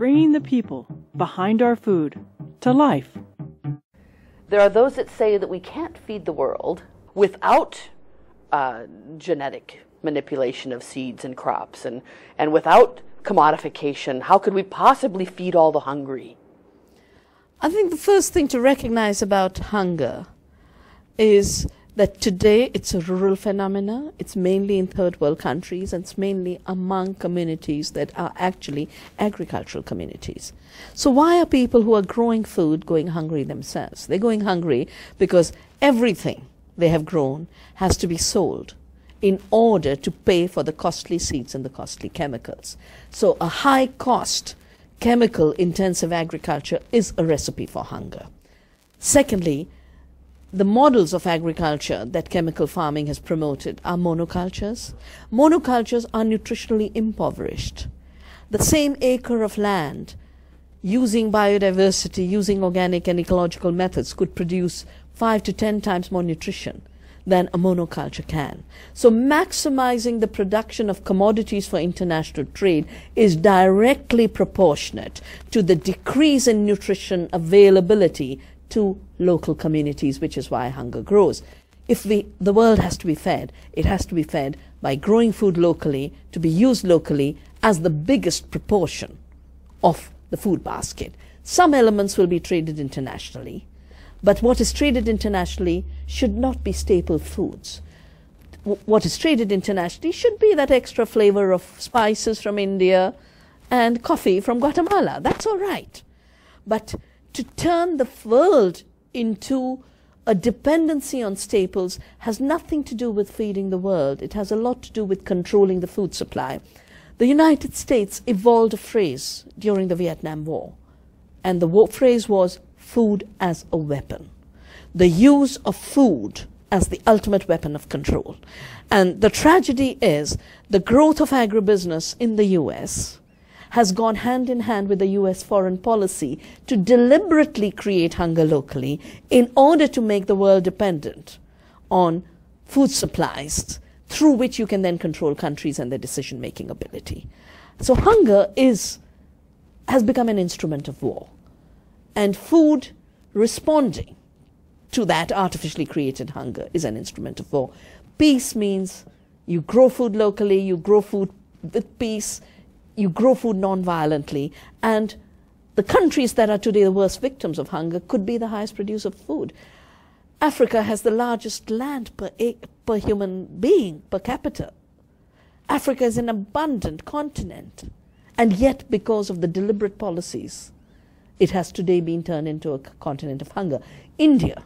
bringing the people behind our food to life. There are those that say that we can't feed the world without genetic manipulation of seeds and crops, and without commodification. How could we possibly feed all the hungry? I think the first thing to recognize about hunger is that today it's a rural phenomena. It's mainly in third world countries, and it's mainly among communities that are actually agricultural communities. So why are people who are growing food going hungry themselves? They're going hungry because everything they have grown has to be sold in order to pay for the costly seeds and the costly chemicals. So a high cost, chemical intensive agriculture is a recipe for hunger. Secondly, the models of agriculture that chemical farming has promoted are monocultures. Monocultures are nutritionally impoverished. The same acre of land, using biodiversity, using organic and ecological methods, could produce 5 to 10 times more nutrition than a monoculture can. So maximizing the production of commodities for international trade is directly proportionate to the decrease in nutrition availability to local communities, which is why hunger grows. If the world has to be fed, it has to be fed by growing food locally, to be used locally as the biggest proportion of the food basket. Some elements will be traded internationally, but what is traded internationally should not be staple foods. What is traded internationally should be that extra flavor of spices from India and coffee from Guatemala. That's all right. But to turn the world into a dependency on staples has nothing to do with feeding the world. It has a lot to do with controlling the food supply. The United States evolved a phrase during the Vietnam War, and the phrase was food as a weapon. The use of food as the ultimate weapon of control. And the tragedy is the growth of agribusiness in the US has gone hand in hand with the US foreign policy to deliberately create hunger locally in order to make the world dependent on food supplies through which you can then control countries and their decision-making ability. So hunger has become an instrument of war. And food responding to that artificially created hunger is an instrument of war. Peace means you grow food locally, you grow food with peace, you grow food non-violently, and the countries that are today the worst victims of hunger could be the highest producer of food. Africa has the largest land per human being, per capita. Africa is an abundant continent, and yet because of the deliberate policies, it has today been turned into a continent of hunger. India,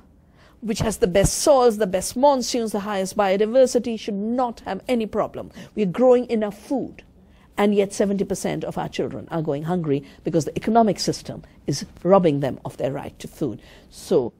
which has the best soils, the best monsoons, the highest biodiversity, should not have any problem. We're growing enough food, and yet 70% of our children are going hungry because the economic system is robbing them of their right to food. So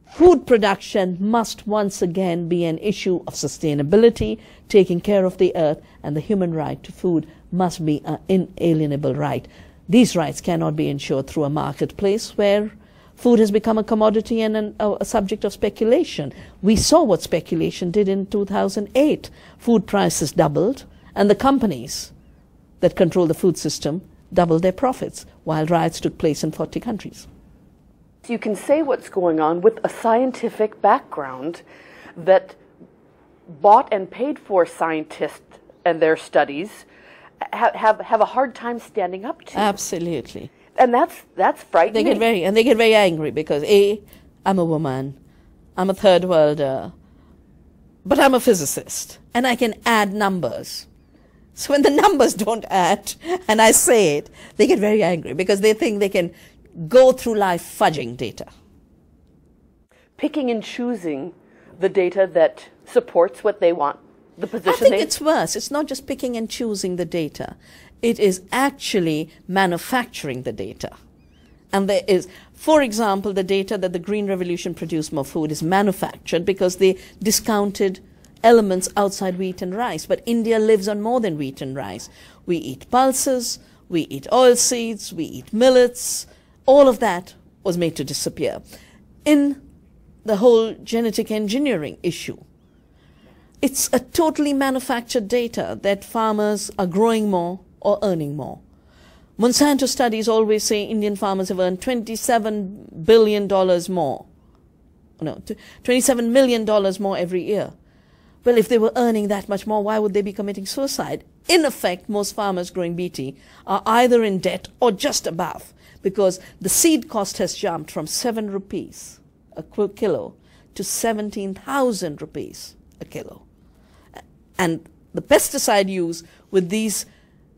food production must once again be an issue of sustainability, taking care of the earth, and the human right to food must be an inalienable right. These rights cannot be ensured through a marketplace where food has become a commodity and a subject of speculation. We saw what speculation did in 2008. Food prices doubled, and the companies that control the food system doubled their profits, while riots took place in 40 countries. You can say what's going on with a scientific background that bought and paid for scientists and their studies have a hard time standing up to. Absolutely. And that's frightening. They get very angry because I'm a woman, I'm a third worlder, but I'm a physicist, and I can add numbers. So when the numbers don't add, and I say it, they get very angry because they think they can go through life fudging data. Picking and choosing the data that supports what they want, the position I think it's worse. It's not just picking and choosing the data. It is actually manufacturing the data. And there is, for example, the data that the Green Revolution produced more food is manufactured because they discounted elements outside wheat and rice. But India lives on more than wheat and rice. We eat pulses, we eat oilseeds, we eat millets. All of that was made to disappear. In the whole genetic engineering issue, it's a totally manufactured data that farmers are growing more or earning more. Monsanto studies always say Indian farmers have earned $27 billion more. No, $27 million more every year. Well, if they were earning that much more, why would they be committing suicide? In effect, most farmers growing BT are either in debt or just above, because the seed cost has jumped from 7 rupees a kilo to 17,000 rupees a kilo. And the pesticide use with these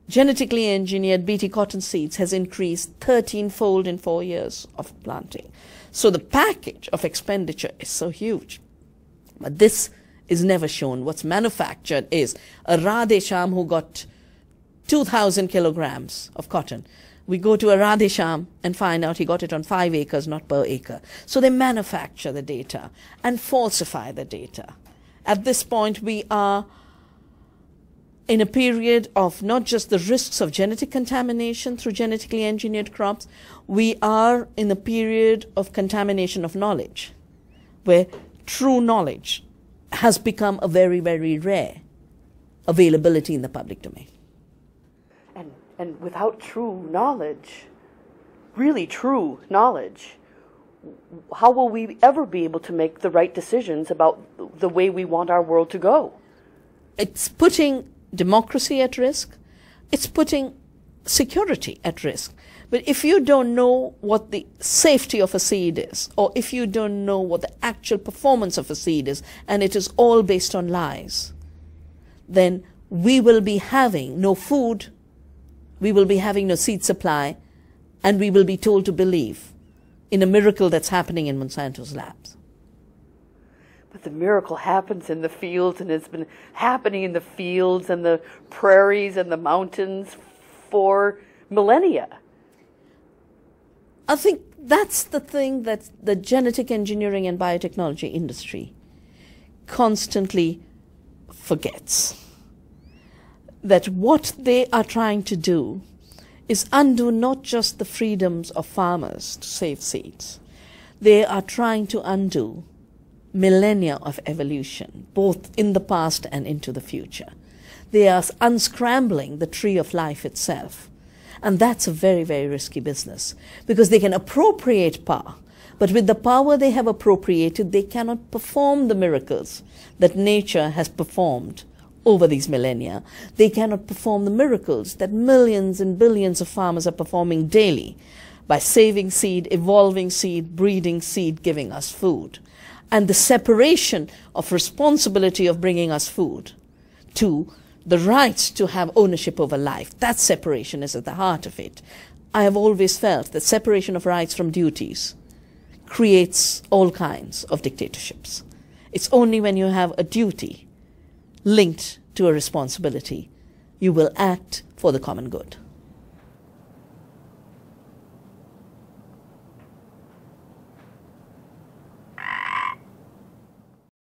genetically engineered BT cotton seeds has increased 13-fold in 4 years of planting. So the package of expenditure is so huge. But this is never shown. What's manufactured is a Radhe Shyam who got 2,000 kilograms of cotton. We go to a Radhe Shyam and find out he got it on 5 acres, not per acre. So they manufacture the data and falsify the data. At this point, we are in a period of not just the risks of genetic contamination through genetically engineered crops, we are in a period of contamination of knowledge, where true knowledge has become a very, very rare availability in the public domain. And without true knowledge, really true knowledge, how will we ever be able to make the right decisions about the way we want our world to go? It's putting democracy at risk. It's putting security at risk. But if you don't know what the safety of a seed is, or if you don't know what the actual performance of a seed is, and it is all based on lies, then we will be having no food, we will be having no seed supply, and we will be told to believe in a miracle that's happening in Monsanto's labs. But the miracle happens in the fields, and it's been happening in the fields and the prairies and the mountains for millennia. I think that's the thing that the genetic engineering and biotechnology industry constantly forgets. That what they are trying to do is undo not just the freedoms of farmers to save seeds. They are trying to undo millennia of evolution, both in the past and into the future. They are unscrambling the tree of life itself. And that's a very, very risky business, because they can appropriate power, but with the power they have appropriated, they cannot perform the miracles that nature has performed over these millennia. They cannot perform the miracles that millions and billions of farmers are performing daily by saving seed, evolving seed, breeding seed, giving us food. And the separation of responsibility of bringing us food to the rights to have ownership over life, that separation is at the heart of it. I have always felt that separation of rights from duties creates all kinds of dictatorships. It's only when you have a duty linked to a responsibility you will act for the common good.